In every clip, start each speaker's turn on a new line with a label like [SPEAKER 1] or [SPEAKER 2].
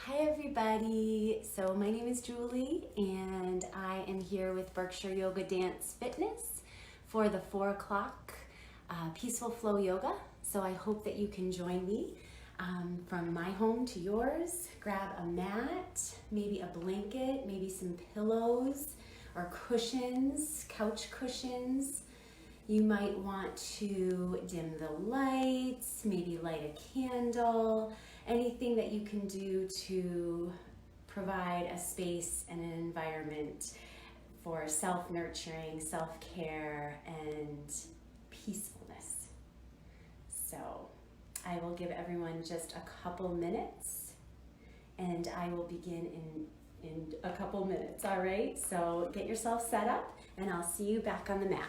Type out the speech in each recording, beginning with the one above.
[SPEAKER 1] Hi everybody, so my name is Julie and I am here with Berkshire Yoga Dance Fitness for the 4 o'clock Peaceful Flow Yoga. So I hope that you can join me from my home to yours. Grab a mat, maybe a blanket, maybe some pillows or cushions, couch cushions. You might want to dim the lights, maybe light a candle, anything that you can do to provide a space and an environment for self-nurturing, self-care, and peacefulness. So I will give everyone just a couple minutes and I will begin in a couple minutes, all right? So get yourself set up and I'll see you back on the mat.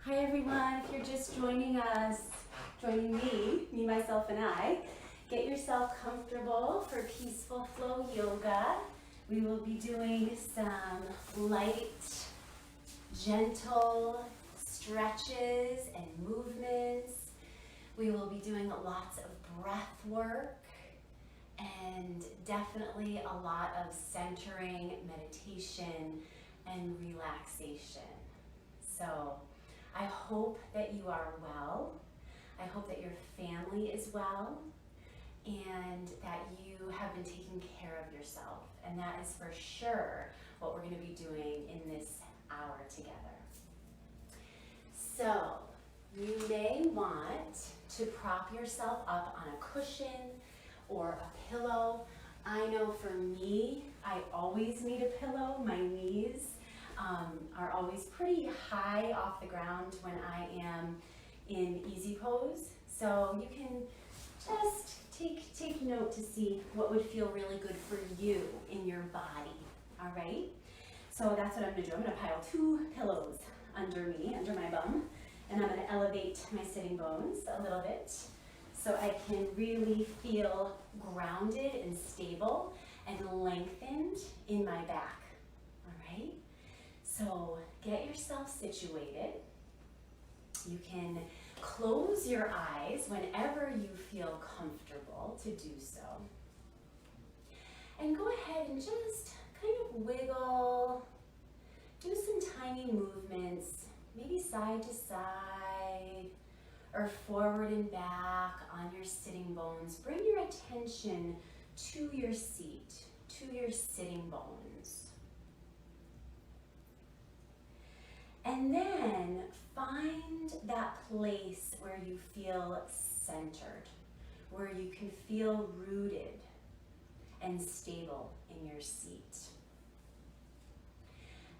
[SPEAKER 1] Hi everyone, if you're just joining us, joining me, myself, and I, get yourself comfortable for Peaceful Flow Yoga. We will be doing some light, gentle stretches and movements. We will be doing lots of breath work and definitely a lot of centering, meditation, and relaxation. So I hope that you are well. I hope that your family is well and that you have been taking care of yourself. And that is for sure what we're going to be doing in this hour together. So you may want to prop yourself up on a cushion or a pillow. I know for me, I always need a pillow. My knees are always pretty high off the ground when I am in easy pose. So you can just take note to see what would feel really good for you in your body, all right? So that's what I'm gonna do. I'm gonna pile 2 pillows under me, under my bum, and I'm gonna elevate my sitting bones a little bit so I can really feel grounded and stable and lengthened in my back, all right? So get yourself situated. You can close your eyes whenever you feel comfortable to do so. And go ahead and just kind of wiggle, do some tiny movements, maybe side to side or forward and back on your sitting bones. Bring your attention to your seat, to your sitting bones. And then find that place where you feel centered, where you can feel rooted and stable in your seat.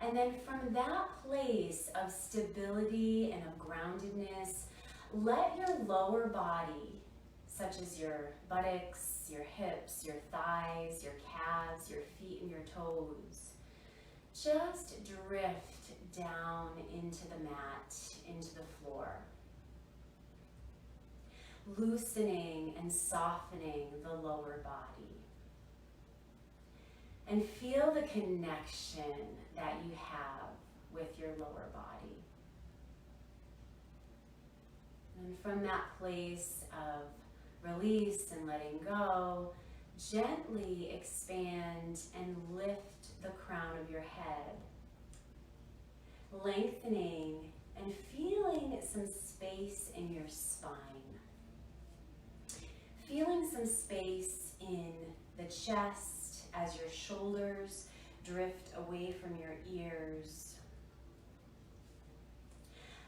[SPEAKER 1] And then from that place of stability and of groundedness, let your lower body, such as your buttocks, your hips, your thighs, your calves, your feet, and your toes, just drift down into the mat, into the floor. Loosening and softening the lower body. And feel the connection that you have with your lower body. And from that place of release and letting go, gently expand and lift the crown of your head, lengthening and feeling some space in your spine. Feeling some space in the chest as your shoulders drift away from your ears.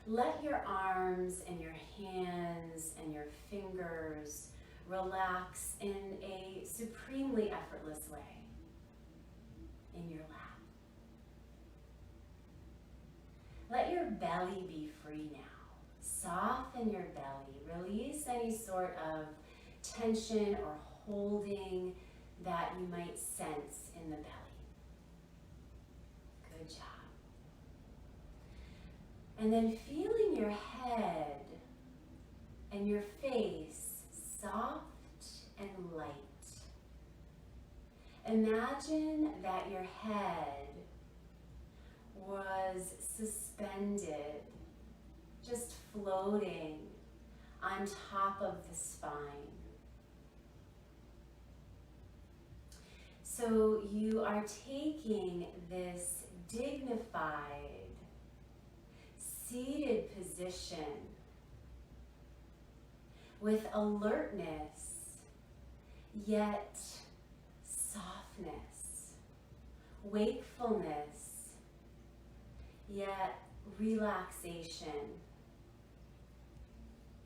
[SPEAKER 1] Let your arms and your hands and your fingers relax in a supremely effortless way. in your lap. Let your belly be free now. Soften your belly. Release any sort of tension or holding that you might sense in the belly. Good job. And then feeling your head and your face soft and light. Imagine that your head was suspended, just floating on top of the spine. So you are taking this dignified, seated position with alertness, yet softness, wakefulness, yet relaxation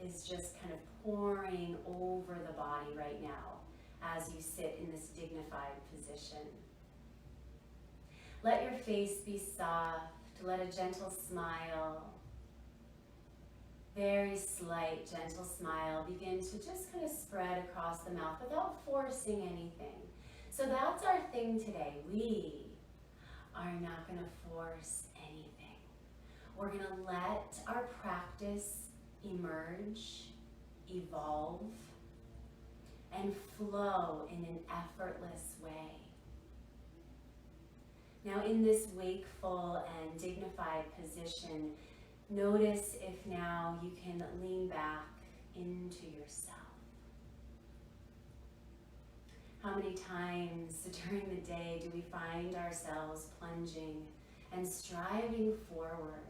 [SPEAKER 1] is just kind of pouring over the body right now as you sit in this dignified position. Let your face be soft. Let a gentle smile, very slight, gentle smile, begin to just kind of spread across the mouth without forcing anything. So that's our thing today. We are not going to force anything. We're going to let our practice emerge, evolve, and flow in an effortless way. Now in this wakeful and dignified position, notice if now you can lean back into yourself. How many times during the day do we find ourselves plunging and striving forward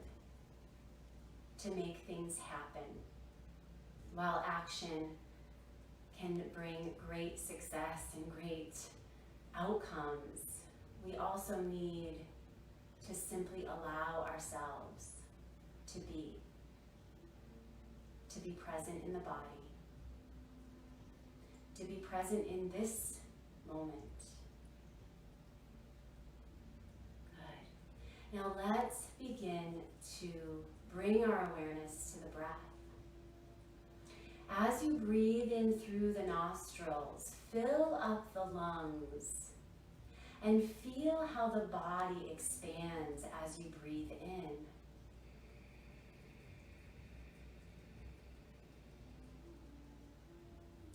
[SPEAKER 1] to make things happen, while action can bring great success and great outcomes? We also need to simply allow ourselves to be present in the body, to be present in this moment. Good. Now let's begin to bring our awareness to the breath. As you breathe in through the nostrils, fill up the lungs and feel how the body expands as you breathe in.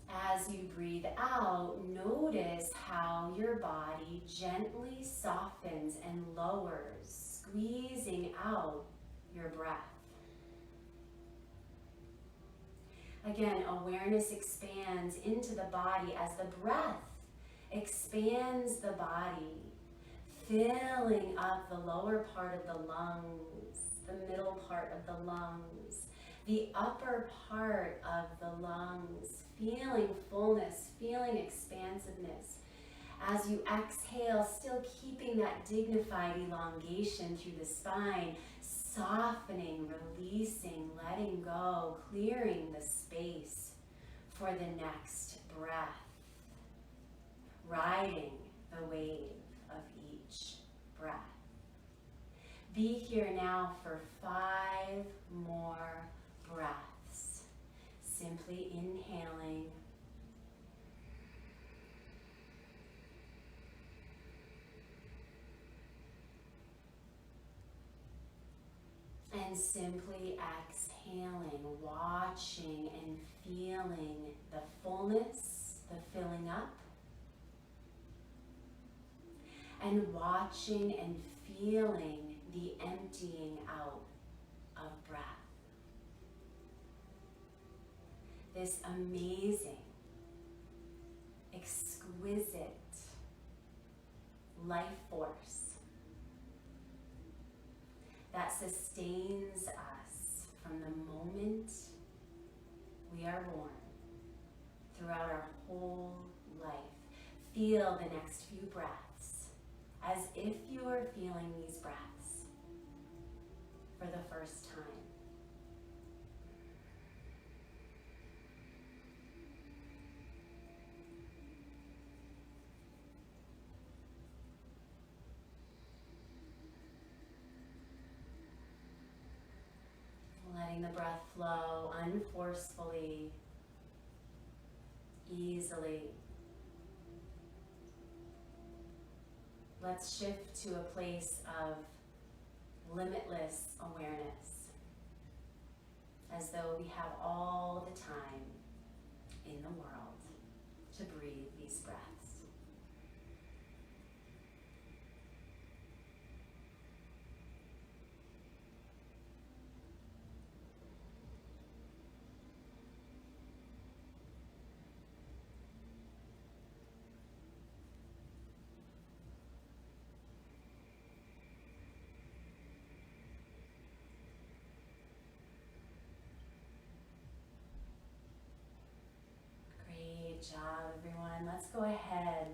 [SPEAKER 1] As you breathe out, notice how your body gently softens and lowers, squeezing out your breath. Again, awareness expands into the body as the breath expands the body, filling up the lower part of the lungs, the middle part of the lungs, the upper part of the lungs, feeling fullness, feeling expansiveness. As you exhale, still keeping that dignified elongation through the spine, softening, releasing, letting go, clearing the space for the next breath, riding the wave of each breath. Be here now for 5 more breaths. Simply inhaling and simply exhaling, watching and feeling the fullness, the filling up, and watching and feeling the emptying out of breath. This amazing, exquisite life force that sustains us from the moment we are born throughout our whole life. Feel the next few breaths as if you are feeling these breaths for the first time. unforcefully, easily. Let's shift to a place of limitless awareness, as though we have all the time in the world to breathe these breaths. Great job, everyone. Let's go ahead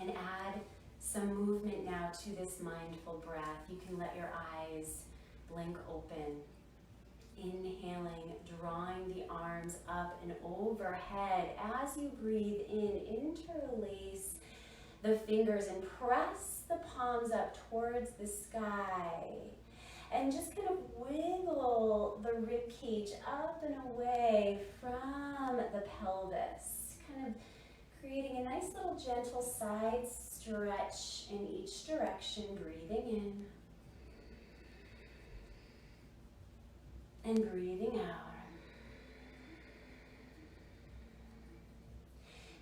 [SPEAKER 1] and add some movement now to this mindful breath. You can let your eyes blink open. Inhaling, drawing the arms up and overhead. As you breathe in, interlace the fingers and press the palms up towards the sky. And just kind of wiggle the rib cage up and away from the pelvis. Kind of creating a nice little gentle side stretch in each direction, breathing in and breathing out.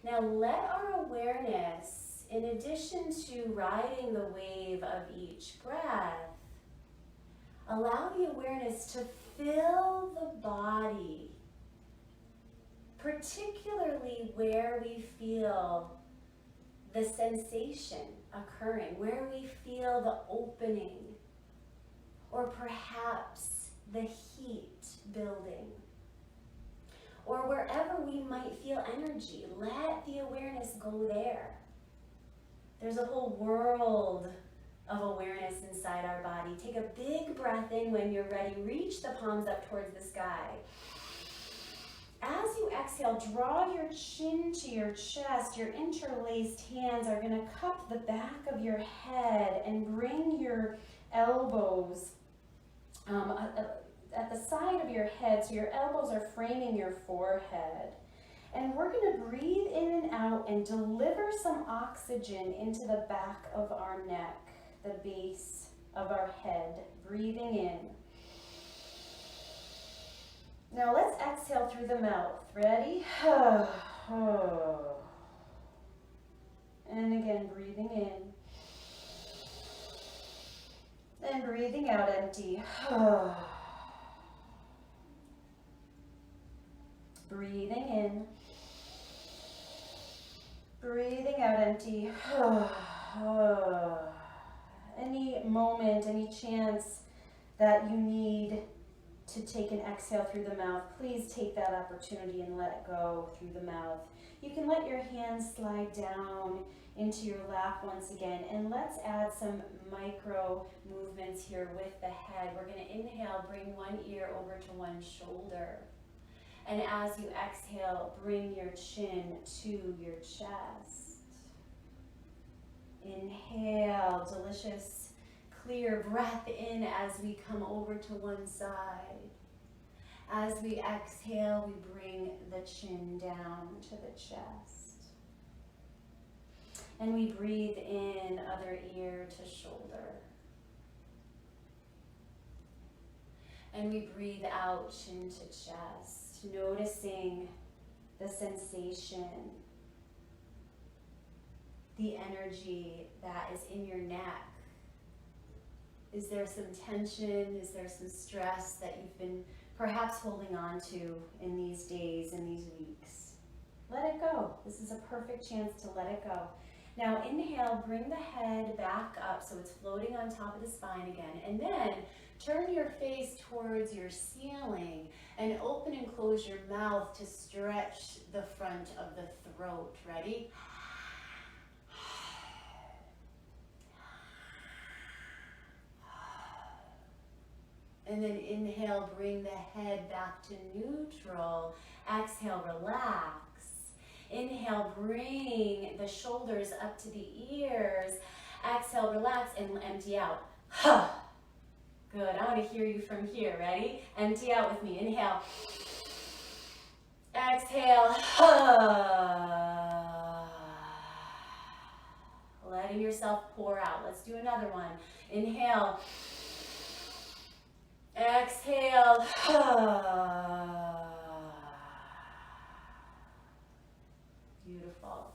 [SPEAKER 1] Now let our awareness, in addition to riding the wave of each breath, allow the awareness to fill the body, particularly where we feel the sensation occurring, where we feel the opening, or perhaps the heat building, or wherever we might feel energy. Let the awareness go there. There's a whole world of awareness inside our body. Take a big breath in when you're ready. Reach the palms up towards the sky. As you exhale, draw your chin to your chest. Your interlaced hands are going to cup the back of your head and bring your elbows at the side of your head, so your elbows are framing your forehead. And we're going to breathe in and out and deliver some oxygen into the back of our neck, the base of our head. Breathing in. Now let's exhale through the mouth. Ready? And again, breathing in. And breathing out, empty. Breathing in. Breathing out, empty. Any moment, any chance that you need to take an exhale through the mouth, please take that opportunity and let it go through the mouth. You can let your hands slide down into your lap once again, and let's add some micro movements here with the head. We're going to inhale, bring one ear over to one shoulder. And as you exhale, bring your chin to your chest. Inhale, delicious, clear breath in as we come over to one side. As we exhale, we bring the chin down to the chest. And we breathe in, other ear to shoulder. And we breathe out, chin to chest, noticing the sensation, the energy that is in your neck. Is there some tension? Is there some stress that you've been perhaps holding on to in these days, in these weeks? Let it go. This is a perfect chance to let it go. Now inhale, bring the head back up so it's floating on top of the spine again. And then turn your face towards your ceiling and open and close your mouth to stretch the front of the throat. Ready? And then inhale, bring the head back to neutral. Exhale, relax. Inhale, bring the shoulders up to the ears. Exhale, relax, and empty out. Good, I want to hear you from here. Ready? Empty out with me. Inhale. Exhale. Letting yourself pour out. Let's do another one. Inhale. Exhale. Beautiful.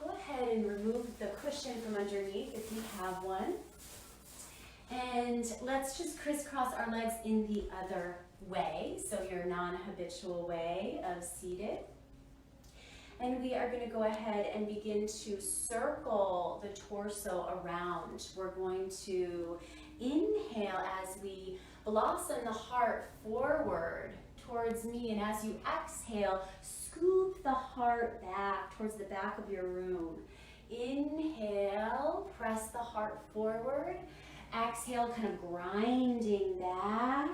[SPEAKER 1] Go ahead and remove the cushion from underneath if you have one. And let's just crisscross our legs in the other way, so your non-habitual way of seated. And we are going to go ahead and begin to circle the torso around. We're going to inhale as we blossom the heart forward towards me, and as you exhale, scoop the heart back towards the back of your room. Inhale, press the heart forward. Exhale, kind of grinding back.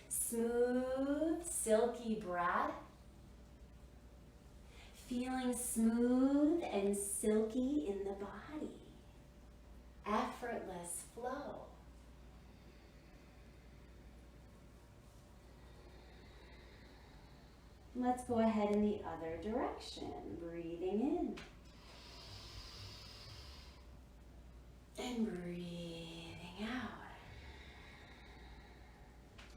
[SPEAKER 1] Smooth, silky breath. Feeling smooth and silky in the body. Effortless flow. Let's go ahead in the other direction. Breathing in. And breathing out.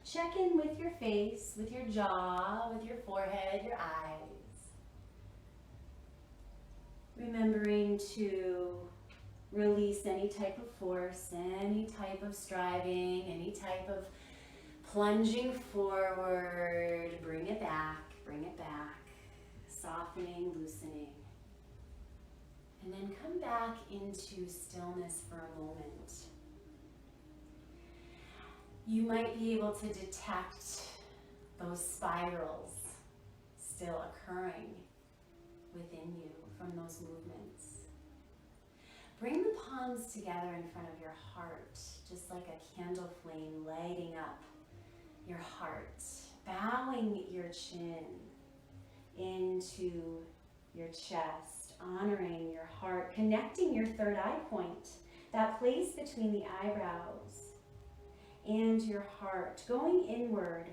[SPEAKER 1] Check in with your face, with your jaw, with your forehead, your eyes. Remembering to release any type of force, any type of striving, any type of plunging forward. Bring it back, softening, loosening. And then come back into stillness for a moment. You might be able to detect those spirals still occurring within you from those movements. Bring the palms together in front of your heart, just like a candle flame lighting up your heart, bowing your chin into your chest, honoring your heart, connecting your third eye point, that place between the eyebrows and your heart, going inward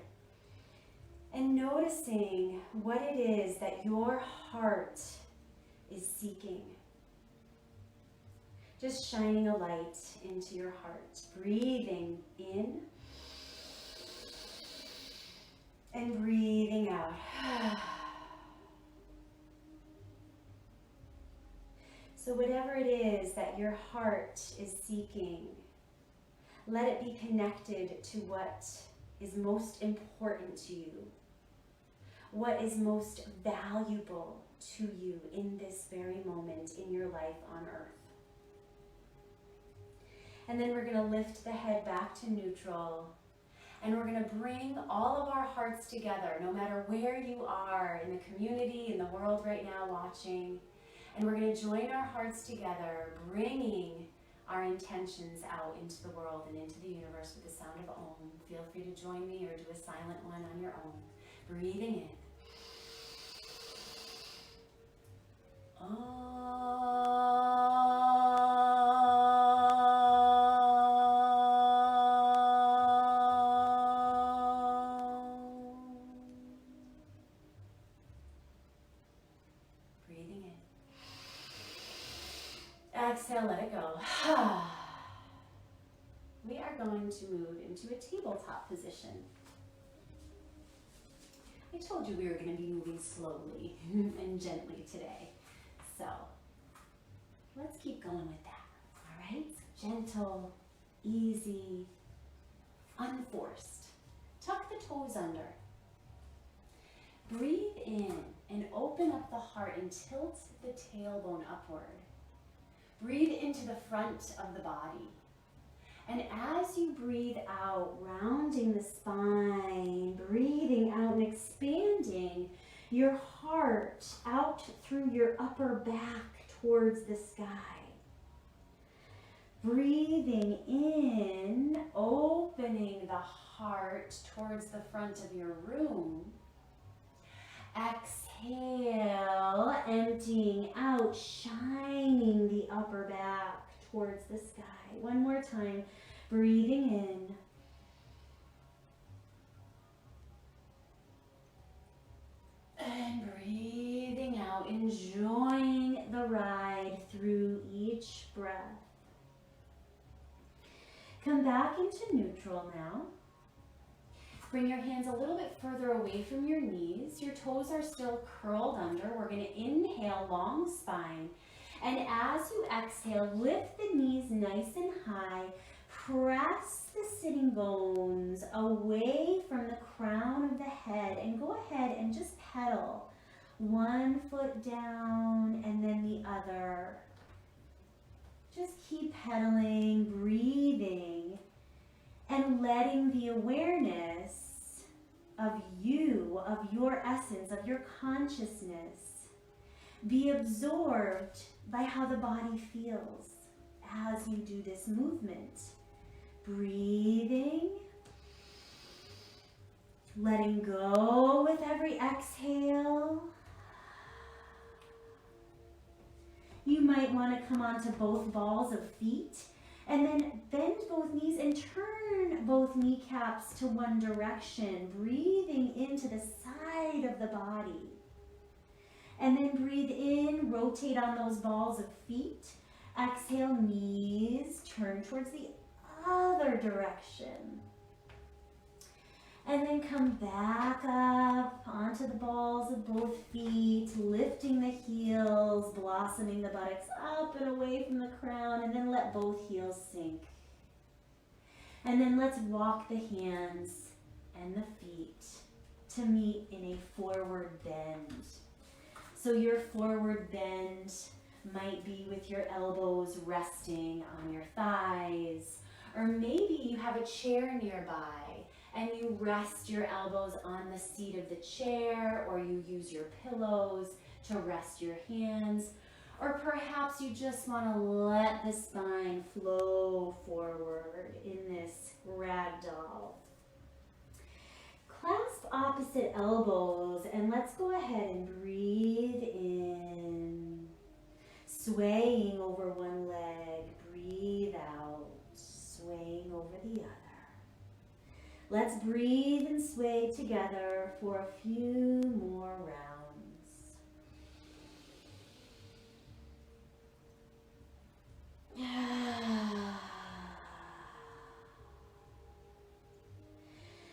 [SPEAKER 1] and noticing what it is that your heart is seeking. Just shining a light into your heart, breathing in and breathing out. So whatever it is that your heart is seeking, let it be connected to what is most important to you, what is most valuable to you in this very moment in your life on earth. And then we're going to lift the head back to neutral, and we're going to bring all of our hearts together, no matter where you are in the community, in the world right now watching. And we're going to join our hearts together, bringing our intentions out into the world and into the universe with the sound of Om. Feel free to join me or do a silent one on your own. Breathing in. Breathing in. Exhale, let it go. We are going to move into a tabletop position. I told you we were going to be moving slowly and gently today. So let's keep going with that. All right? Gentle, easy, unforced. Tuck the toes under. Breathe in and open up the heart and tilt the tailbone upward. Breathe into the front of the body. And as you breathe out, rounding the spine, breathing out and expanding your heart out through your upper back towards the sky. Breathing in, opening the heart towards the front of your room. Exhale, emptying out, shining the upper back towards the sky. One more time, breathing in. enjoying the ride through each breath. Come back into neutral now. Bring your hands a little bit further away from your knees. Your toes are still curled under. We're going to inhale, long spine. And as you exhale, lift the knees nice and high. Press the sitting bones away from the crown of the head. And go ahead and just pedal. One foot down and then the other. Just keep pedaling, breathing, and letting the awareness of you, of your essence, of your consciousness, be absorbed by how the body feels as you do this movement. Breathing, letting go with every exhale. You might want to come onto both balls of feet and then bend both knees and turn both kneecaps to one direction, breathing into the side of the body. And then breathe in, rotate on those balls of feet. Exhale, knees turn towards the other direction. And then come back up onto the balls of both feet, lifting the heels, blossoming the buttocks up and away from the crown, and then let both heels sink. And then let's walk the hands and the feet to meet in a forward bend. So your forward bend might be with your elbows resting on your thighs, or maybe you have a chair nearby and you rest your elbows on the seat of the chair, or you use your pillows to rest your hands, or perhaps you just want to let the spine flow forward in this ragdoll. Clasp opposite elbows and let's go ahead and breathe in, swaying over one leg, breathe out, swaying over the other. Let's breathe and sway together for a few more rounds.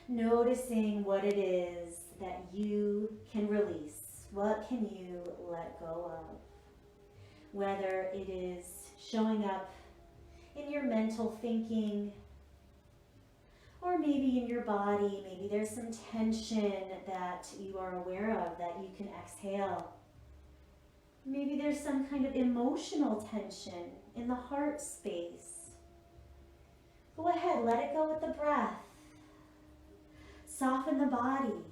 [SPEAKER 1] Noticing what it is that you can release. What can you let go of? Whether it is showing up in your mental thinking, or maybe in your body, maybe there's some tension that you are aware of that you can exhale. Maybe there's some kind of emotional tension in the heart space. Go ahead, let it go with the breath. Soften the body.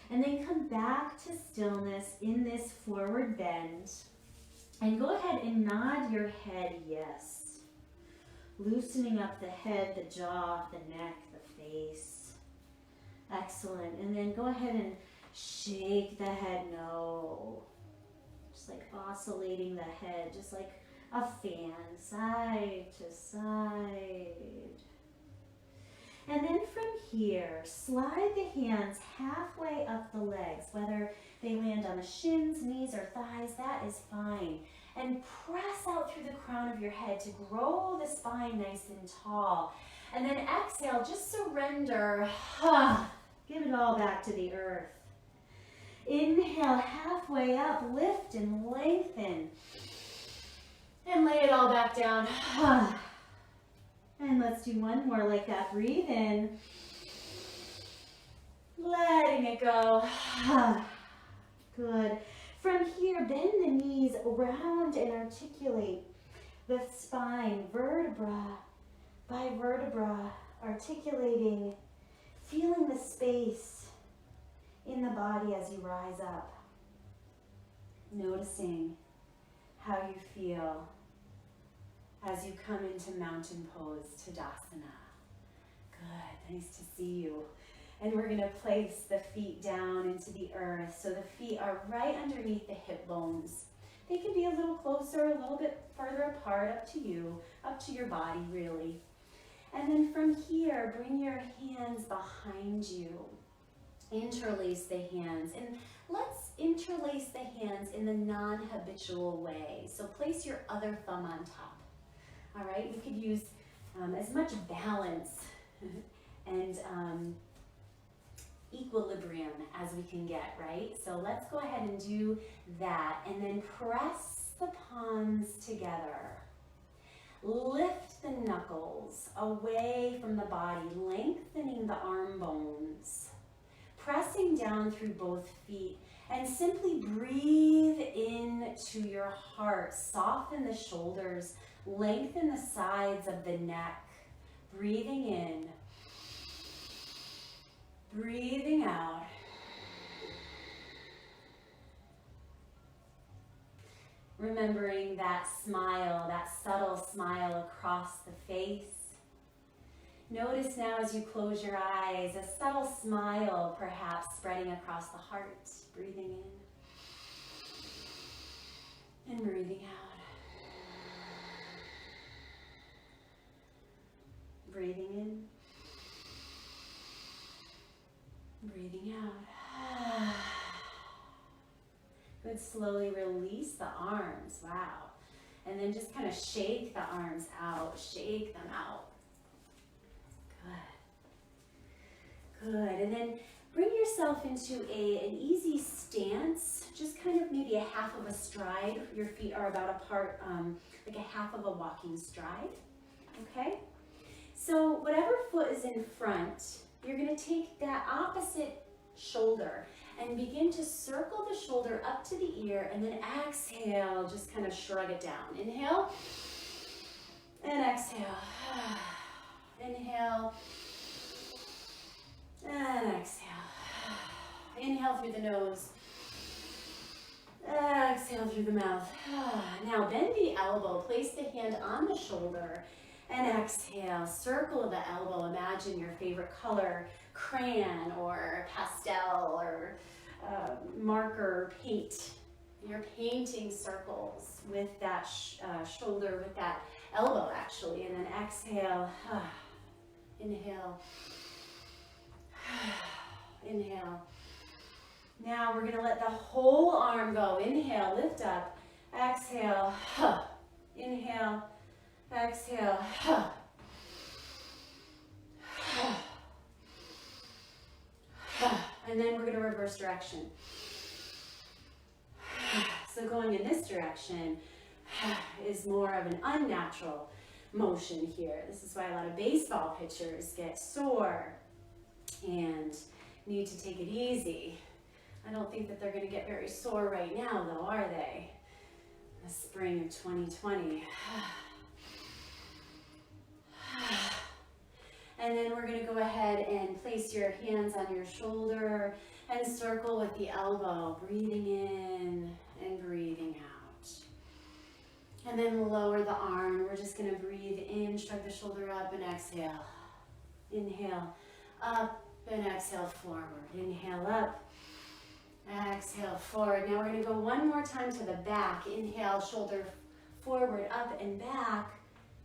[SPEAKER 1] And then come back to stillness in this forward bend. And go ahead and nod your head yes. Loosening up the head, the jaw, the neck, the face. Excellent. And then go ahead and shake the head no. Just like oscillating the head, just like a fan, side to side. And then from here, slide the hands halfway up the legs, whether they land on the shins, knees, or thighs, that is fine. And press out through the crown of your head to grow the spine nice and tall. And then exhale, just surrender. Give it all back to the earth. Inhale, halfway up, lift and lengthen. And lay it all back down. And let's do one more like that. Breathe in. Letting it go. Good. From here, bend the knees around and articulate the spine, vertebra by vertebra, articulating, feeling the space in the body as you rise up. Noticing how you feel as you come into mountain pose, Tadasana. Good, nice to see you. And we're going to place the feet down into the earth. So the feet are right underneath the hip bones. They can be a little closer, a little bit further apart, up to you, up to your body really. And then from here, bring your hands behind you. Interlace the hands, and let's interlace the hands in the non-habitual way. So place your other thumb on top. All right, we could use as much balance and equilibrium as we can get, right? So let's go ahead and do that, and then press the palms together. Lift the knuckles away from the body, lengthening the arm bones. Pressing down through both feet, and simply breathe into your heart. Soften the shoulders, lengthen the sides of the neck. Breathing in, breathing out. Remembering that smile, that subtle smile across the face. Notice now as you close your eyes, a subtle smile perhaps spreading across the heart. Breathing in and breathing out. Breathing in, breathing out. Good, slowly release the arms, wow. And then just kind of shake the arms out, shake them out. Good, and then bring yourself into an easy stance, just kind of maybe a half of a stride. Your feet are about apart, like a half of a walking stride, okay? So whatever foot is in front, you're gonna take that opposite shoulder and begin to circle the shoulder up to the ear, and then exhale, just kind of shrug it down. Inhale, and exhale. Inhale, and exhale. Inhale through the nose. Exhale through the mouth. Now bend the elbow, place the hand on the shoulder, and exhale. Circle the elbow. Imagine your favorite color, crayon or pastel or marker paint. You're painting circles with that shoulder, with that elbow actually, and then exhale. Inhale. Inhale. Now we're going to let the whole arm go. Inhale, lift up. Exhale. Inhale. Exhale. And then we're going to reverse direction. So going in this direction is more of an unnatural motion here. This is why a lot of baseball pitchers get sore and need to take it easy. I don't think that they're going to get very sore right now, though, are they? The spring of 2020. And then we're going to go ahead and place your hands on your shoulder and circle with the elbow, breathing in and breathing out. And then lower the arm. We're just going to breathe in, shrug the shoulder up, and exhale. Inhale, up, and exhale forward. Inhale up, exhale forward. Now we're going to go one more time to the back. Inhale, shoulder forward, up and back,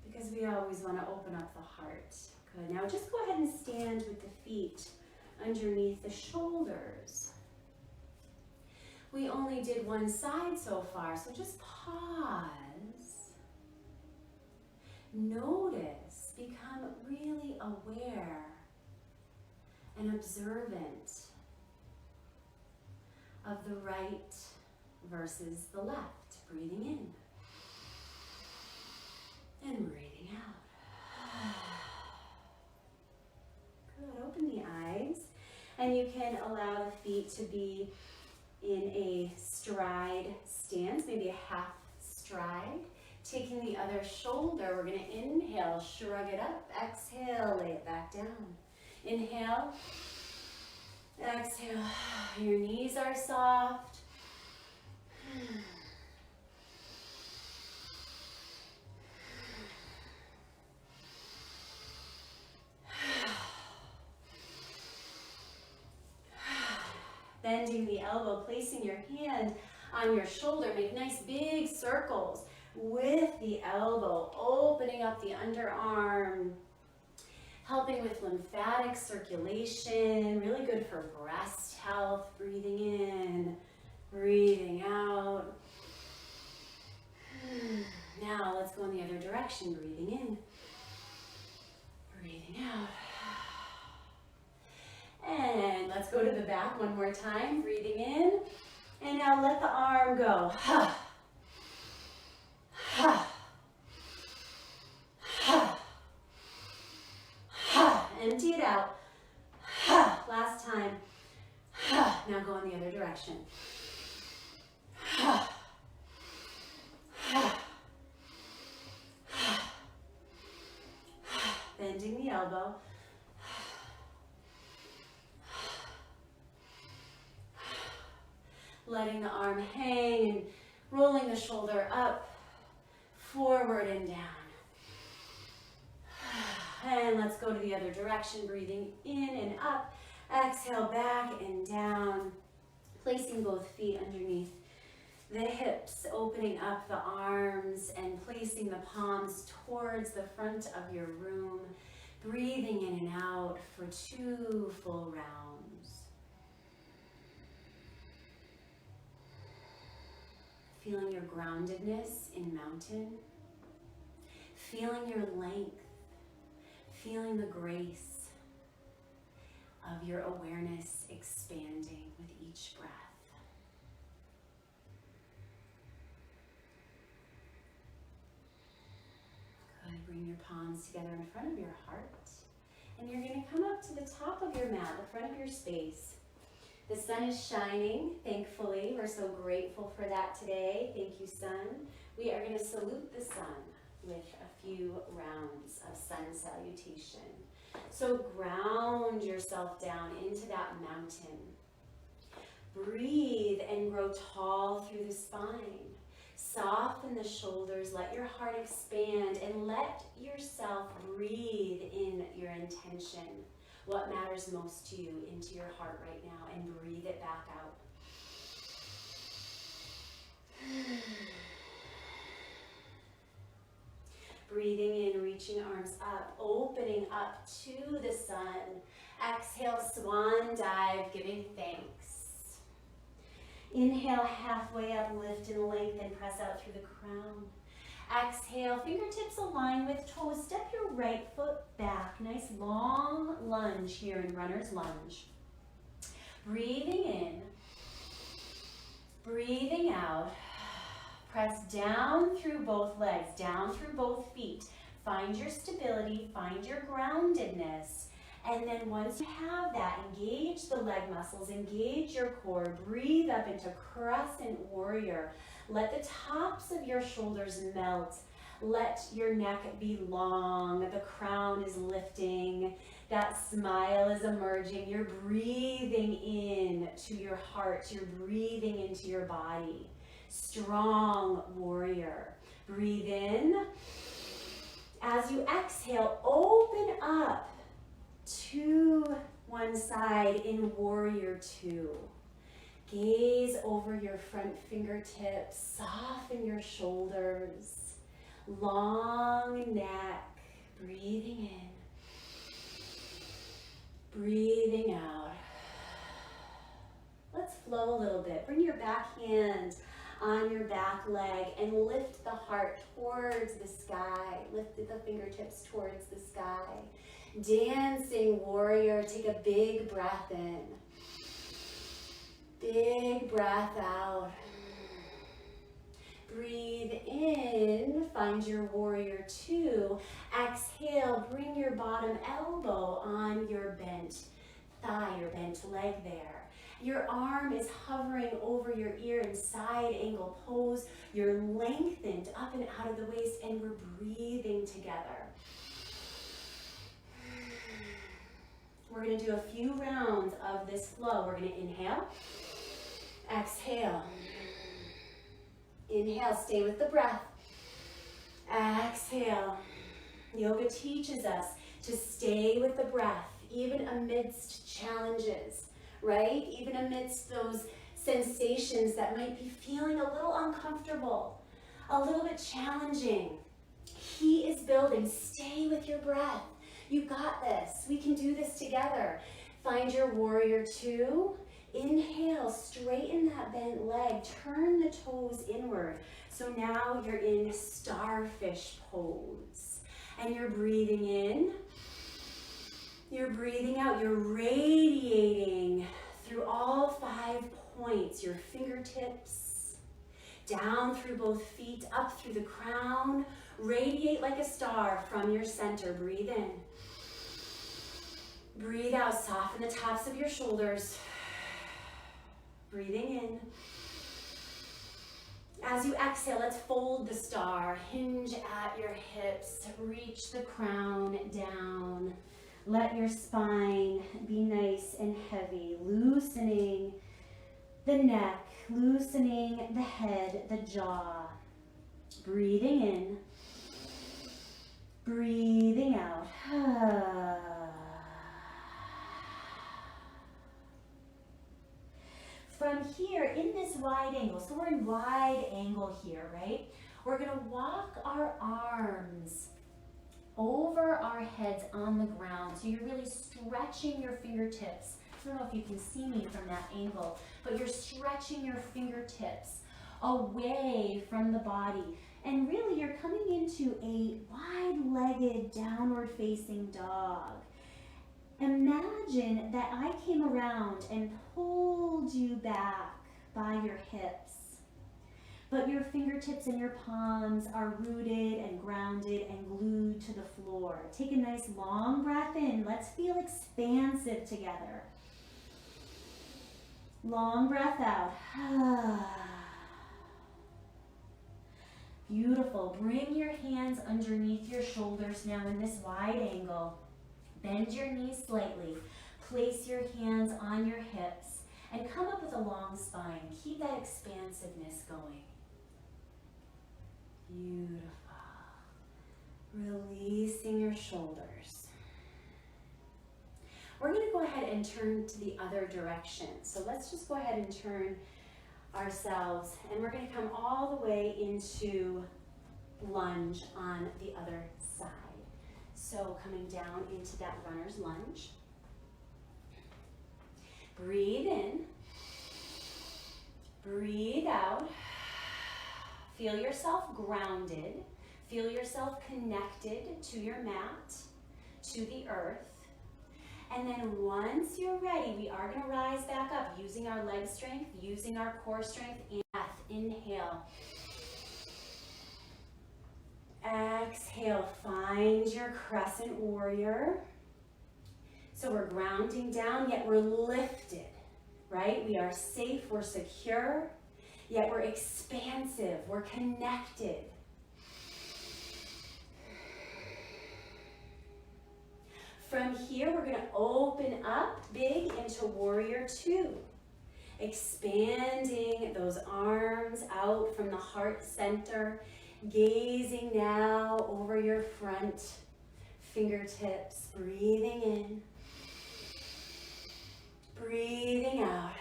[SPEAKER 1] because we always want to open up the heart. Good. Now just go ahead and stand with the feet underneath the shoulders. We only did one side so far, so just pause. Notice, become really aware and observant of the right versus the left. Breathing in and breathing out. Good. Open the eyes, and you can allow the feet to be in a stride stance, maybe a half stride. Taking the other shoulder, we're going to inhale, shrug it up. Exhale, lay it back down. Inhale, exhale. Your knees are soft. Bending the elbow, placing your hand on your shoulder. Make nice big circles with the elbow, opening up the underarm, helping with lymphatic circulation, really good for breast health. Breathing in, breathing out. Now let's go in the other direction. Breathing in, breathing out. And let's go to the back one more time. Breathing in. And now let the arm go. Empty it out. Last time. Now go in the other direction. Bending the elbow. Letting the arm hang and rolling the shoulder up, forward and down. And let's go to the other direction, breathing in and up. Exhale, back and down. Placing both feet underneath the hips, opening up the arms and placing the palms towards the front of your room. Breathing in and out for 2 full rounds. Feeling your groundedness in mountain. Feeling your length. Feeling the grace of your awareness expanding with each breath. Good. Bring your palms together in front of your heart. And you're going to come up to the top of your mat, the front of your space. The sun is shining, thankfully. We're so grateful for that today. Thank you, sun. We are going to salute the sun with a few rounds of sun salutation. So ground yourself down into that mountain. Breathe and grow tall through the spine. Soften the shoulders, let your heart expand, and let yourself breathe in your intention. What matters most to you into your heart right now, and breathe it back out. Breathing in, reaching arms up, opening up to the sun. Exhale, swan dive, giving thanks. Inhale, halfway up, lift and lengthen, press out through the crown. Exhale, fingertips align with toes. Step your right foot back. Nice long lunge here in runner's lunge. Breathing in, breathing out. Press down through both legs, down through both feet. Find your stability, find your groundedness. And then once you have that, engage the leg muscles, engage your core. Breathe up into crescent warrior. Let the tops of your shoulders melt. Let your neck be long. The crown is lifting. That smile is emerging. You're breathing in to your heart. You're breathing into your body. Strong warrior. Breathe in. As you exhale, open up to one side in warrior 2. Gaze over your front fingertips, soften your shoulders, long neck, breathing in, breathing out. Let's flow a little bit. Bring your back hand on your back leg and lift the heart towards the sky. Lift the fingertips towards the sky. Dancing warrior, take a big breath in. Big breath out. Breathe in, find your warrior 2. Exhale, bring your bottom elbow on your bent thigh, your bent leg there. Your arm is hovering over your ear in side angle pose. You're lengthened up and out of the waist, and we're breathing together. We're going to do a few rounds of this flow. We're going to inhale, exhale. Inhale, stay with the breath. Exhale. Yoga teaches us to stay with the breath, even amidst challenges, right? Even amidst those sensations that might be feeling a little uncomfortable, a little bit challenging. He is building. Stay with your breath. You got this. We can do this together. Find your warrior two. Inhale, straighten that bent leg. Turn the toes inward. So now you're in starfish pose. And you're breathing in. You're breathing out. You're radiating through all 5 points. Your fingertips, down through both feet, up through the crown. Radiate like a star from your center. Breathe in. Breathe out. Soften the tops of your shoulders. Breathing in. As you exhale, let's fold the star. Hinge at your hips. Reach the crown down. Let your spine be nice and heavy. Loosening the neck. Loosening the head, the jaw. Breathing in. Breathing out. From here, in this wide angle, so we're in wide angle here, right? We're gonna walk our arms over our heads on the ground. So you're really stretching your fingertips. I don't know if you can see me from that angle, but you're stretching your fingertips away from the body. And really, you're coming into a wide-legged, downward-facing dog. Imagine that I came around and pulled you back by your hips, but your fingertips and your palms are rooted and grounded and glued to the floor. Take a nice long breath in. Let's feel expansive together. Long breath out. Beautiful. Bring your hands underneath your shoulders now in this wide angle. Bend your knees slightly. Place your hands on your hips and come up with a long spine. Keep that expansiveness going. Beautiful. Releasing your shoulders. We're going to go ahead and turn to the other direction. So let's just go ahead and turn ourselves, and we're going to come all the way into lunge on the other side. So coming down into that runner's lunge. Breathe in. Breathe out. Feel yourself grounded. Feel yourself connected to your mat, to the earth. And then once you're ready, we are going to rise back up using our leg strength, using our core strength. Inhale. Exhale, find your crescent warrior. So we're grounding down, yet we're lifted, right? We are safe, we're secure, yet we're expansive, we're connected. From here, we're gonna open up big into warrior two. Expanding those arms out from the heart center. Gazing now over your front fingertips, breathing in, breathing out.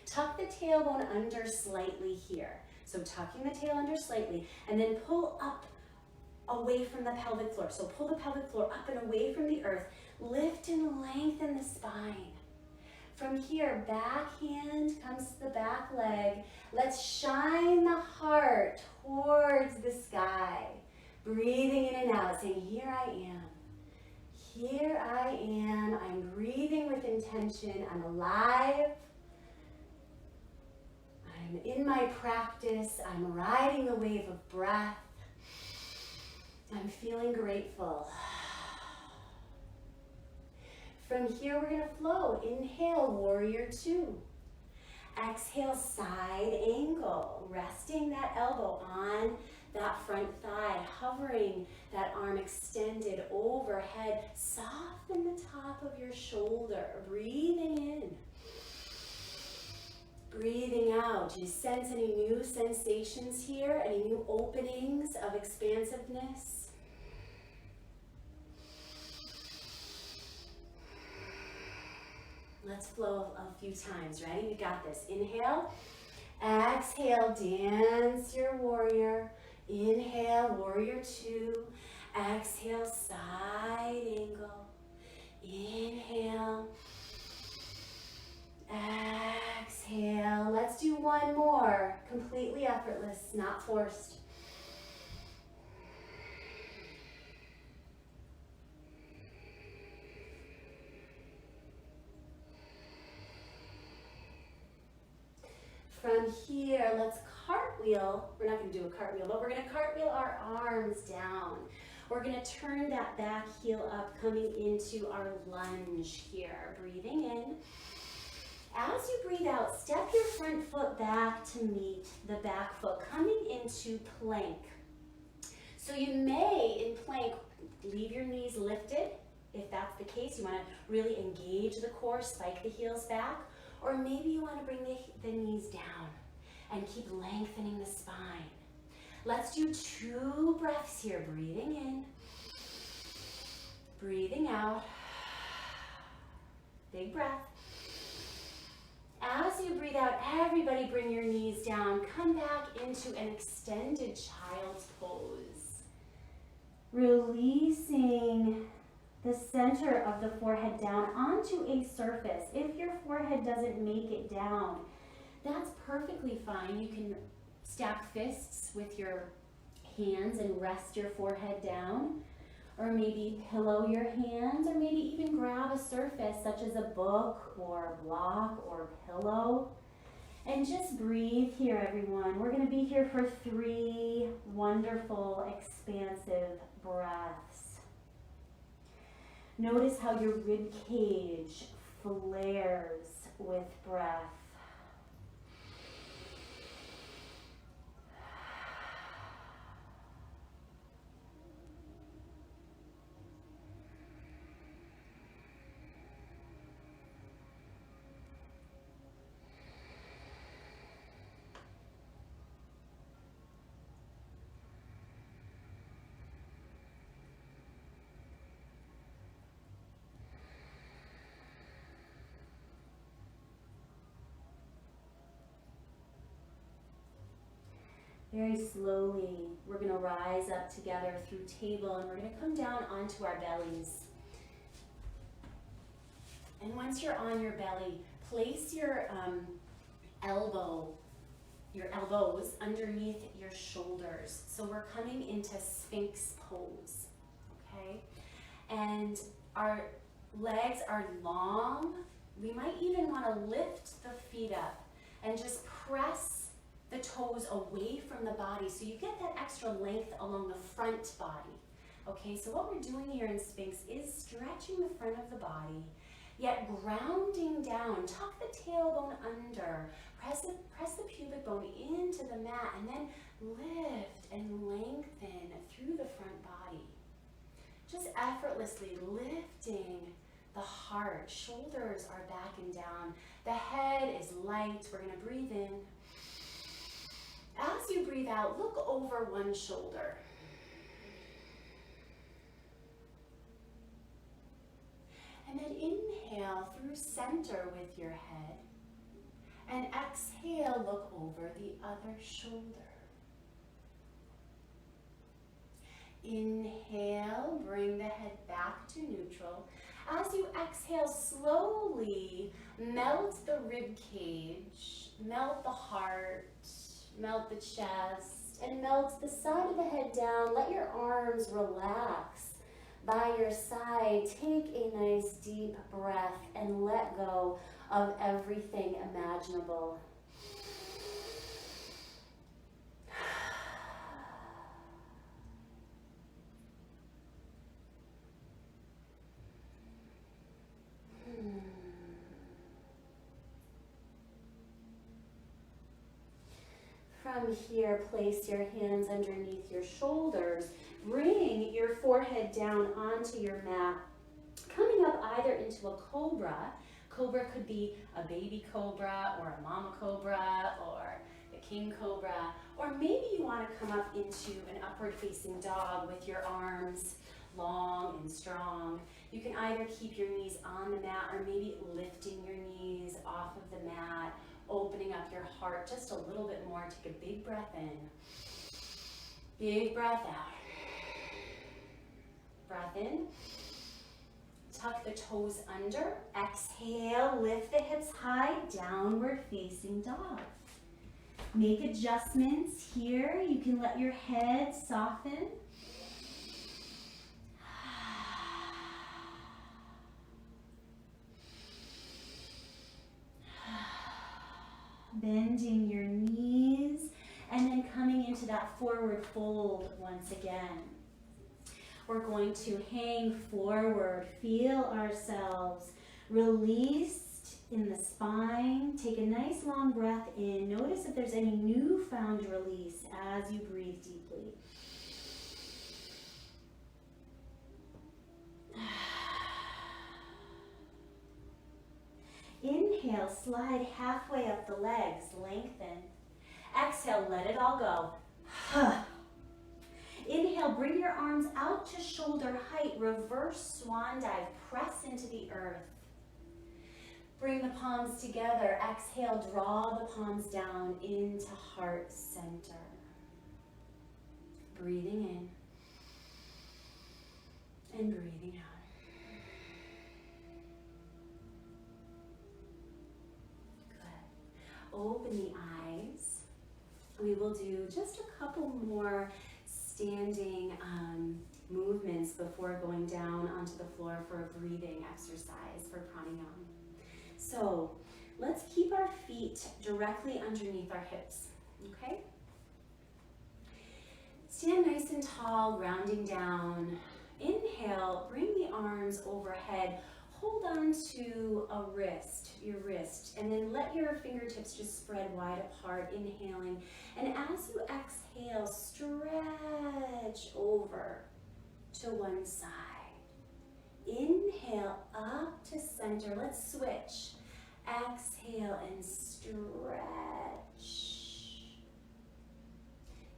[SPEAKER 1] Tuck the tailbone under slightly here. So tucking the tail under slightly, and then pull up away from the pelvic floor. So pull the pelvic floor up and away from the earth. Lift and lengthen the spine. From here, back hand comes to the back leg. Let's shine the heart towards the sky. Breathing in and out, saying, here I am. Here I am. I'm breathing with intention. I'm alive. I'm in my practice. I'm riding the wave of breath. I'm feeling grateful. From here, we're gonna flow. Inhale, warrior two. Exhale, side angle. Resting that elbow on that front thigh, hovering that arm extended overhead. Soften the top of your shoulder. Breathing in. Breathing out. Do you sense any new sensations here? Any new openings of expansiveness? Let's flow a few times. Ready? We got this. Inhale. Exhale. Dance your warrior. Inhale, warrior two. Exhale, side angle. Inhale. Exhale. Let's do one more. Completely effortless, not forced. From here, let's cartwheel. We're not going to do a cartwheel, but we're going to cartwheel our arms down. We're going to turn that back heel up, coming into our lunge here. Breathing in. As you breathe out, step your front foot back to meet the back foot, coming into plank. So you may, in plank, leave your knees lifted. If that's the case, you want to really engage the core, spike the heels back. Or maybe you want to bring the knees down and keep lengthening the spine. Let's do 2 breaths here. Breathing in, breathing out. Big breath. As you breathe out, everybody bring your knees down. Come back into an extended child's pose. Releasing the center of the forehead down onto a surface. If your forehead doesn't make it down, that's perfectly fine. You can stack fists with your hands and rest your forehead down, or maybe pillow your hands, or maybe even grab a surface such as a book or a block or a pillow. And just breathe here, everyone. We're going to be here for 3 wonderful, expansive breaths. Notice how your rib cage flares with breath. Very slowly, we're going to rise up together through table, and we're going to come down onto our bellies. And once you're on your belly, place your elbows underneath your shoulders. So we're coming into Sphinx pose, okay? And our legs are long. We might even want to lift the feet up and just press the toes away from the body so you get that extra length along the front body. Okay, so what we're doing here in Sphinx is stretching the front of the body, yet grounding down. Tuck the tailbone under, press the pubic bone into the mat, and then lift and lengthen through the front body. Just effortlessly lifting the heart. Shoulders are back and down. The head is light. We're going to breathe in. As you breathe out, look over one shoulder. And then inhale through center with your head. And exhale, look over the other shoulder. Inhale, bring the head back to neutral. As you exhale, slowly melt the rib cage, melt the heart, melt the chest, and melt the side of the head down. Let your arms relax by your side. Take a nice deep breath and let go of everything imaginable. From here, place your hands underneath your shoulders. Bring your forehead down onto your mat, coming up either into a cobra. Cobra could be a baby cobra or a mama cobra or the king cobra. Or maybe you want to come up into an upward facing dog with your arms long and strong. You can either keep your knees on the mat or maybe lifting your knees off of the mat, opening up your heart just a little bit more. Take a big breath in. Big breath out. Breath in. Tuck the toes under. Exhale, lift the hips high, downward facing dog. Make adjustments here. You can let your head soften. Bending your knees and then coming into that forward fold once again. We're going to hang forward, feel ourselves released in the spine. Take a nice long breath in. Notice if there's any newfound release as you breathe deeply. Inhale, slide halfway up the legs, lengthen. Exhale, let it all go. Inhale, bring your arms out to shoulder height, reverse swan dive, press into the earth. Bring the palms together, exhale, draw the palms down into heart center. Breathing in and breathing out. Open the eyes. We will do just a couple more standing movements before going down onto the floor for a breathing exercise for pranayama. So let's keep our feet directly underneath our hips, okay? Stand nice and tall, grounding down. Inhale, bring the arms overhead. Hold on to a wrist, your wrist, and then let your fingertips just spread wide apart, inhaling. And as you exhale, stretch over to one side. Inhale up to center. Let's switch. Exhale and stretch.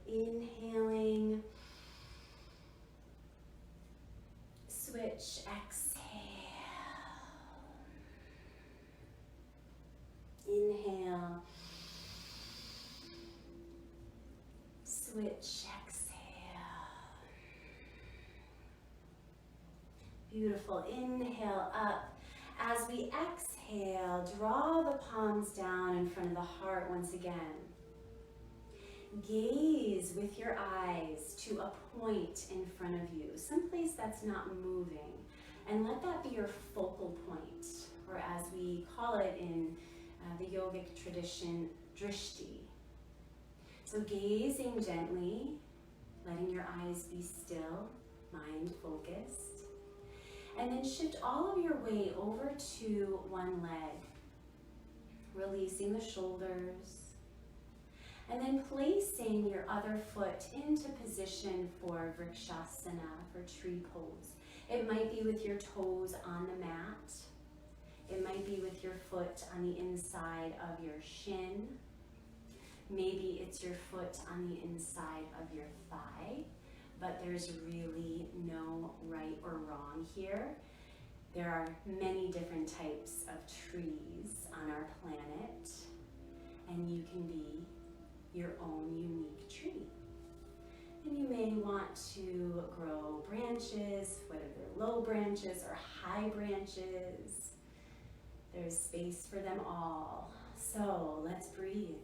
[SPEAKER 1] Inhaling. Switch, exhale. Inhale. Switch, exhale. Beautiful. Inhale up. As we exhale, draw the palms down in front of the heart once again. Gaze with your eyes to a point in front of you, someplace that's not moving, and let that be your focal point, or as we call it in the yogic tradition, drishti. So gazing gently, letting your eyes be still, mind focused, and then shift all of your weight over to one leg, releasing the shoulders. And then placing your other foot into position for vrikshasana, for tree pose. It might be with your toes on the mat. It might be with your foot on the inside of your shin. Maybe it's your foot on the inside of your thigh, but there's really no right or wrong here. There are many different types of trees on our planet, and you can be your own unique tree. And you may want to grow branches, whether they're low branches or high branches. There's space for them all. So let's breathe.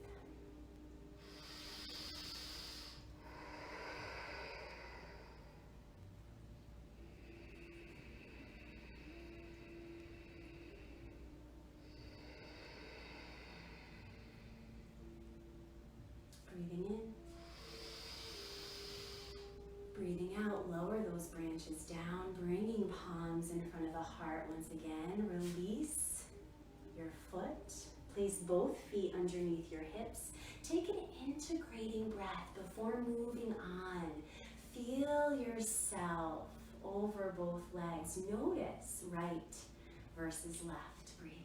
[SPEAKER 1] Breathing in. Breathing out, lower those branches down, bringing palms in front of the heart once again. Release your foot. Place both feet underneath your hips. Take an integrating breath before moving on. Feel yourself over both legs. Notice right versus left breathing.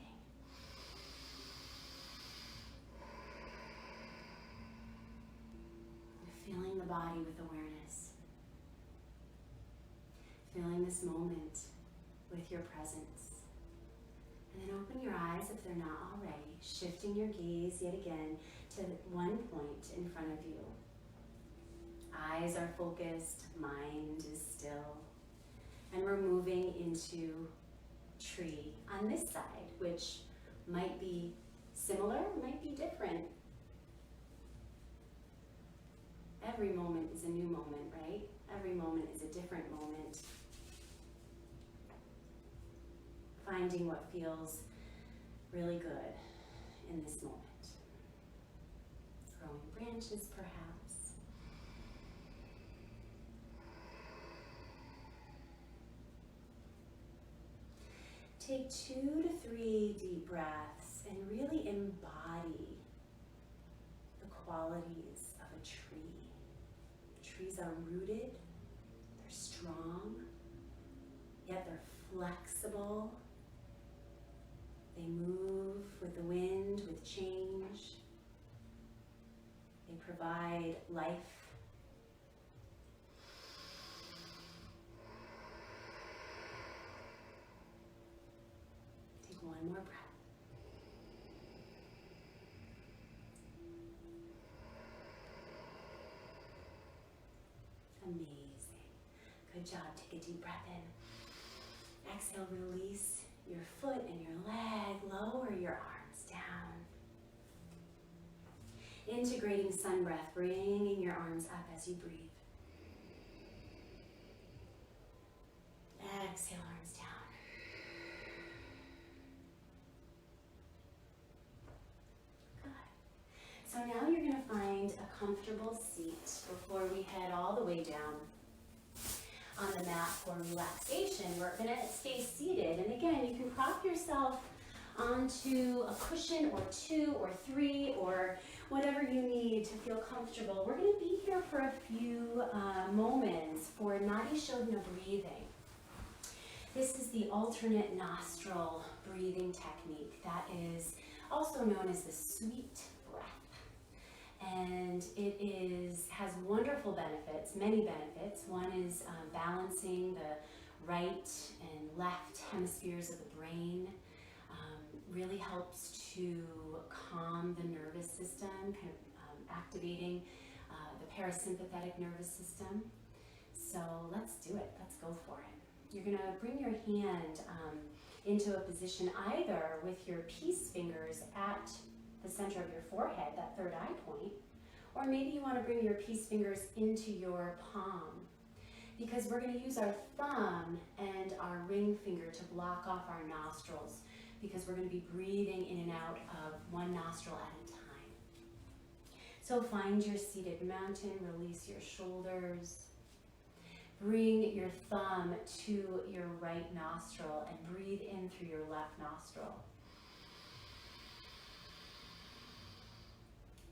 [SPEAKER 1] Feeling the body with awareness. Feeling this moment with your presence. And then open your eyes if they're not already, shifting your gaze yet again to one point in front of you. Eyes are focused, mind is still. And we're moving into tree on this side, which might be similar, might be different. Every moment is a new moment, right? Every moment is a different moment. Finding what feels really good in this moment. Growing branches, perhaps. Take 2 to 3 deep breaths and really embody the qualities of a tree. Trees are rooted, they're strong, yet they're flexible. They move with the wind, with change. They provide life. Take one more breath. Amazing. Good job. Take a deep breath in. Exhale, release your foot and your leg. Lower your arms down. Integrating sun breath, bringing your arms up as you breathe. Exhale, arms down. Good. So now you're going to find a comfortable seat before we head all the way down on the mat for relaxation. We're going to stay seated, and again, you can prop yourself onto a cushion or 2 or 3 or whatever you need to feel comfortable. We're going to be here for a few moments for Nadi Shodhana breathing. This is the alternate nostril breathing technique that is also known as the sweet breath. And it has wonderful benefits, many benefits. One is balancing the right and left hemispheres of the brain. Really helps to calm the nervous system, kind of activating the parasympathetic nervous system. So let's do it. Let's go for it. You're going to bring your hand into a position either with your peace fingers at the center of your forehead, that third eye point, or maybe you want to bring your peace fingers into your palm, because we're going to use our thumb and our ring finger to block off our nostrils, because we're going to be breathing in and out of one nostril at a time. So find your seated mountain, release your shoulders. Bring your thumb to your right nostril and breathe in through your left nostril.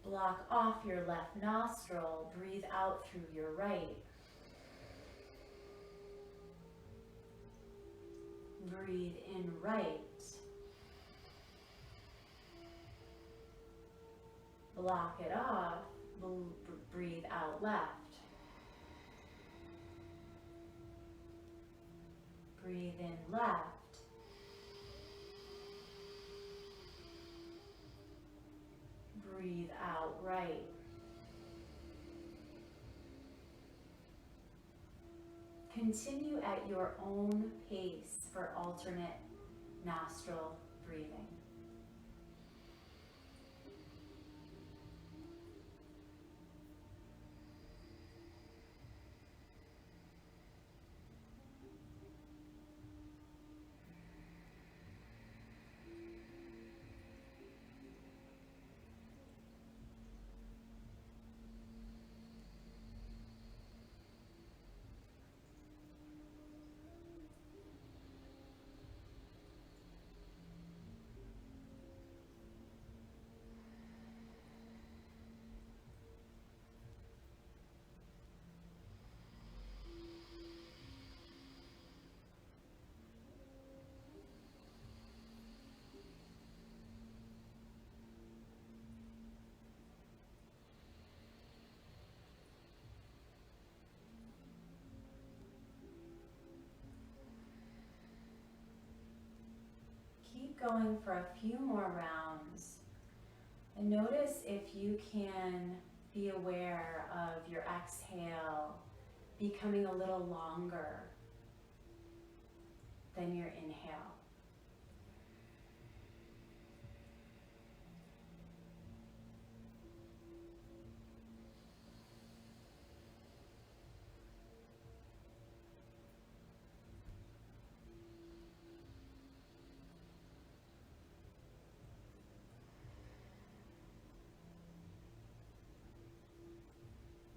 [SPEAKER 1] Block off your left nostril, breathe out through your right. Breathe in right. Block it off, breathe out left. Breathe in left. Breathe out right. Continue at your own pace for alternate nostril breathing. Keep going for a few more rounds, and notice if you can be aware of your exhale becoming a little longer than your inhale.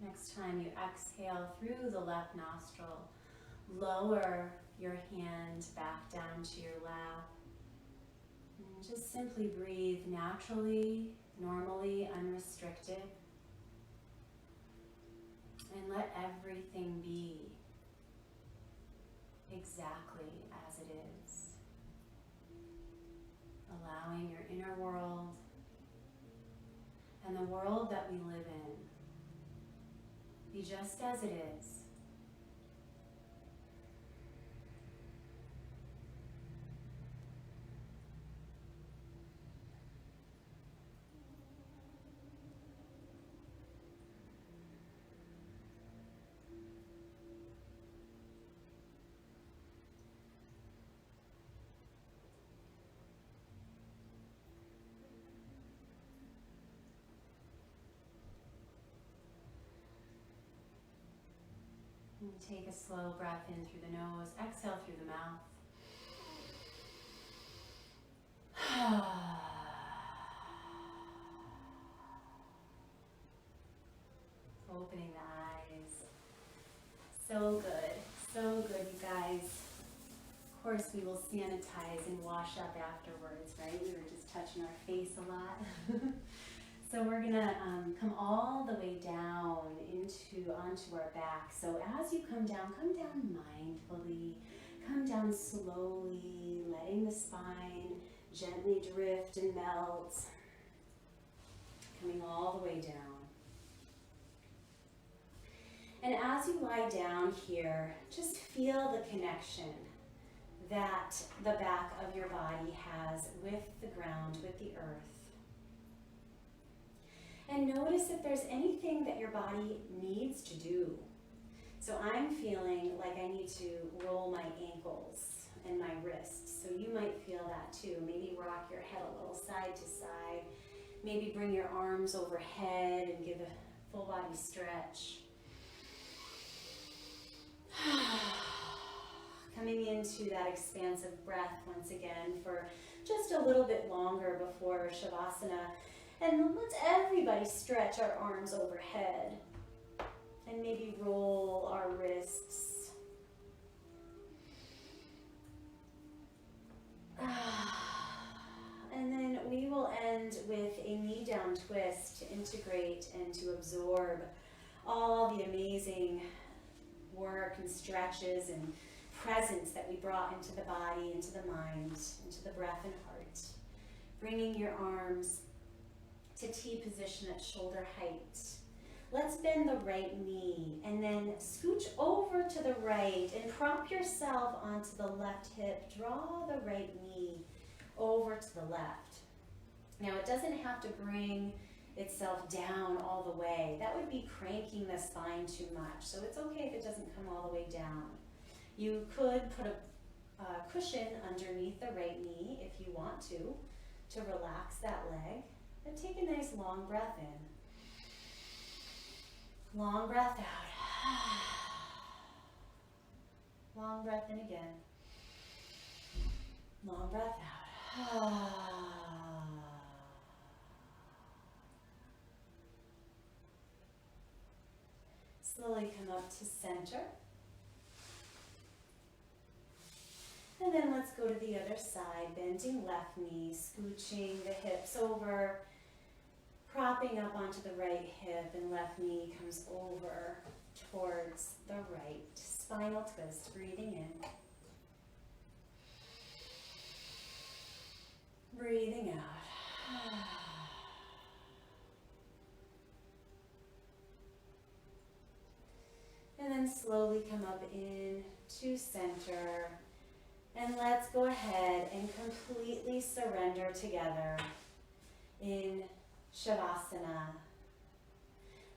[SPEAKER 1] Next time you exhale through the left nostril, lower your hand back down to your lap. And just simply breathe naturally, normally, unrestricted. And let everything be exactly as it is. Allowing your inner world and the world that we live in be just as it is. And take a slow breath in through the nose, exhale through the mouth. Opening the eyes. So good, you guys. Of course, we will sanitize and wash up afterwards, right? We were just touching our face a lot. So we're gonna come all the way down onto our back. So as you come down mindfully, come down slowly, letting the spine gently drift and melt, coming all the way down. And as you lie down here, just feel the connection that the back of your body has with the ground, with the earth. And notice if there's anything that your body needs to do. So I'm feeling like I need to roll my ankles and my wrists. So you might feel that too. Maybe rock your head a little side to side. Maybe bring your arms overhead and give a full body stretch. Coming into that expansive breath once again for just a little bit longer before Shavasana. And let's everybody stretch our arms overhead and maybe roll our wrists. And then we will end with a knee down twist to integrate and to absorb all the amazing work and stretches and presence that we brought into the body, into the mind, into the breath and heart. Bringing your arms to T position at shoulder height. Let's bend the right knee and then scooch over to the right and prop yourself onto the left hip. Draw the right knee over to the left. Now it doesn't have to bring itself down all the way. That would be cranking the spine too much. So it's okay if it doesn't come all the way down. You could put a cushion underneath the right knee if you want to relax that leg. And take a nice long breath in. Long breath out. Long breath in again. Long breath out. Slowly come up to center. And then let's go to the other side, bending left knee, scooching the hips over, propping up onto the right hip, and left knee comes over towards the right. Spinal twist, breathing in. Breathing out. And then slowly come up in to center. And let's go ahead and completely surrender together in Shavasana,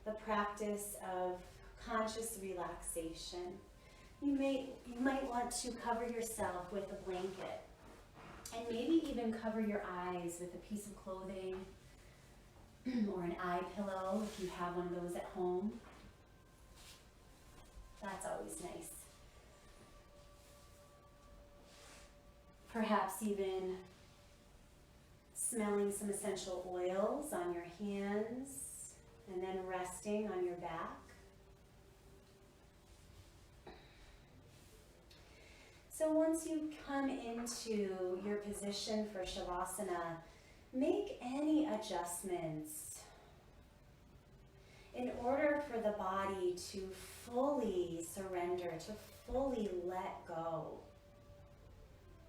[SPEAKER 1] the practice of conscious relaxation. You might want to cover yourself with a blanket, and maybe even cover your eyes with a piece of clothing or an eye pillow if you have one of those at home. That's always nice. Perhaps even smelling some essential oils on your hands and then resting on your back. So once you come into your position for Shavasana, make any adjustments in order for the body to fully surrender, to fully let go,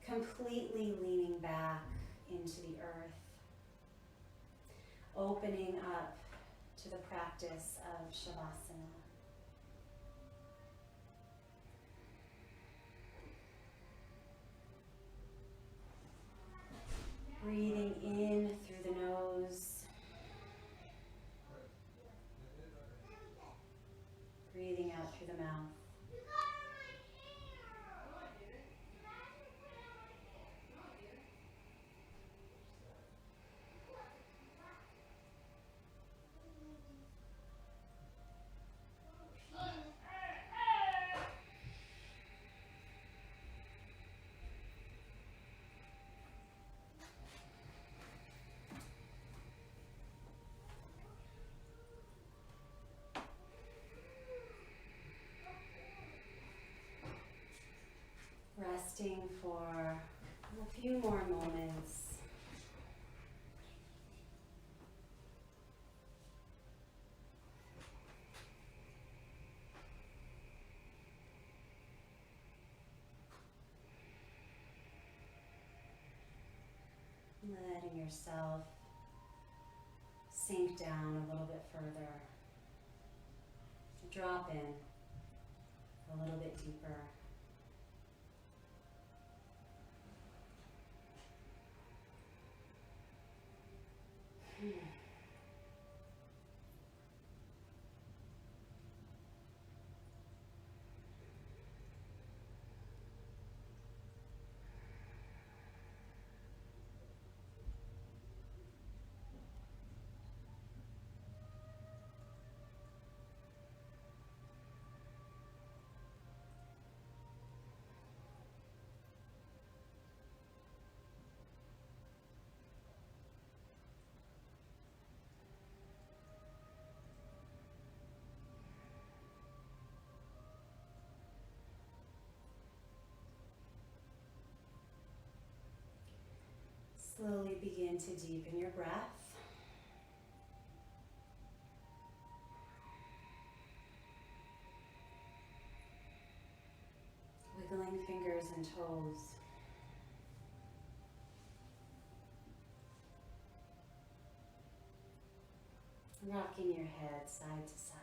[SPEAKER 1] completely leaning back into the earth, opening up to the practice of Shavasana. Breathing in through the nose, breathing out through the mouth. Resting for a few more moments. Letting yourself sink down a little bit further. Drop in a little bit deeper. Slowly begin to deepen your breath. Wiggling fingers and toes. Rocking your head side to side.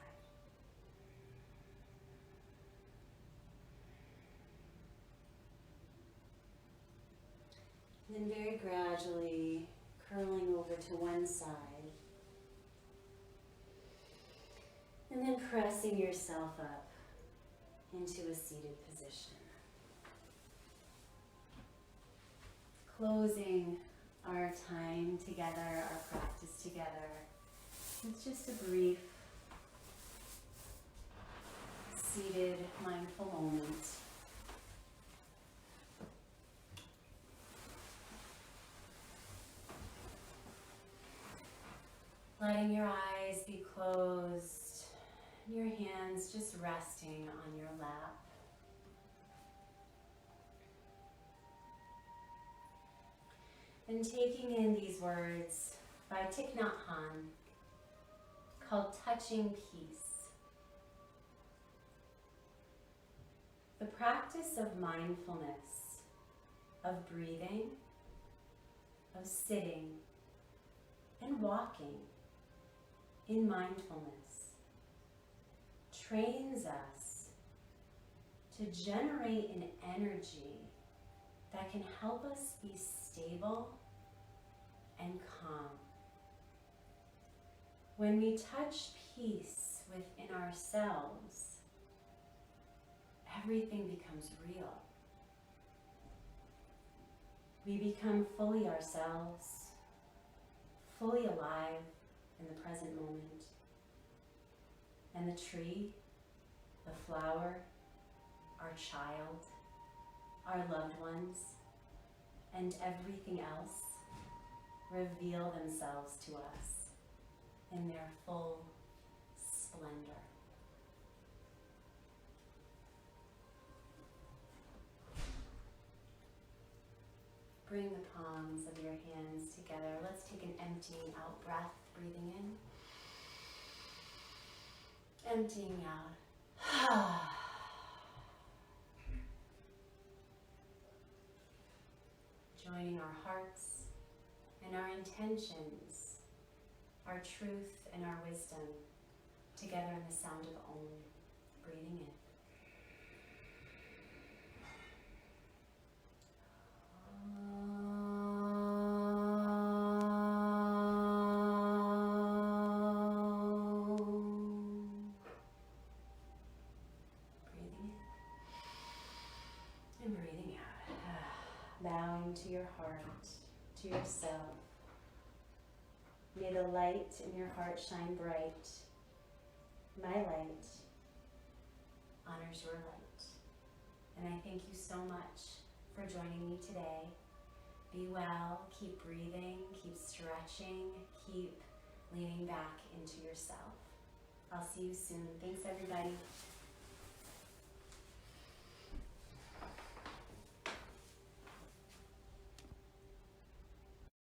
[SPEAKER 1] And then very gradually curling over to one side. And then pressing yourself up into a seated position. Closing our time together, our practice together, with just a brief seated mindful moment. Letting your eyes be closed, your hands just resting on your lap. And taking in these words by Thich Nhat Hanh called Touching Peace. The practice of mindfulness, of breathing, of sitting and walking in mindfulness trains us to generate an energy that can help us be stable and calm. When we touch peace within ourselves, everything becomes real. We become fully ourselves, fully alive in the present moment. And the tree, the flower, our child, our loved ones, and everything else reveal themselves to us in their full splendor. Bring the palms of your hands together. Let's take an emptying out breath, breathing in, emptying out. Joining our hearts and our intentions, our truth and our wisdom together in the sound of Om, breathing in. Bowing to your heart, to yourself. May the light in your heart shine bright. My light honors your light. And I thank you so much for joining me today. Be well, keep breathing, keep stretching, keep leaning back into yourself. I'll see you soon. Thanks, everybody.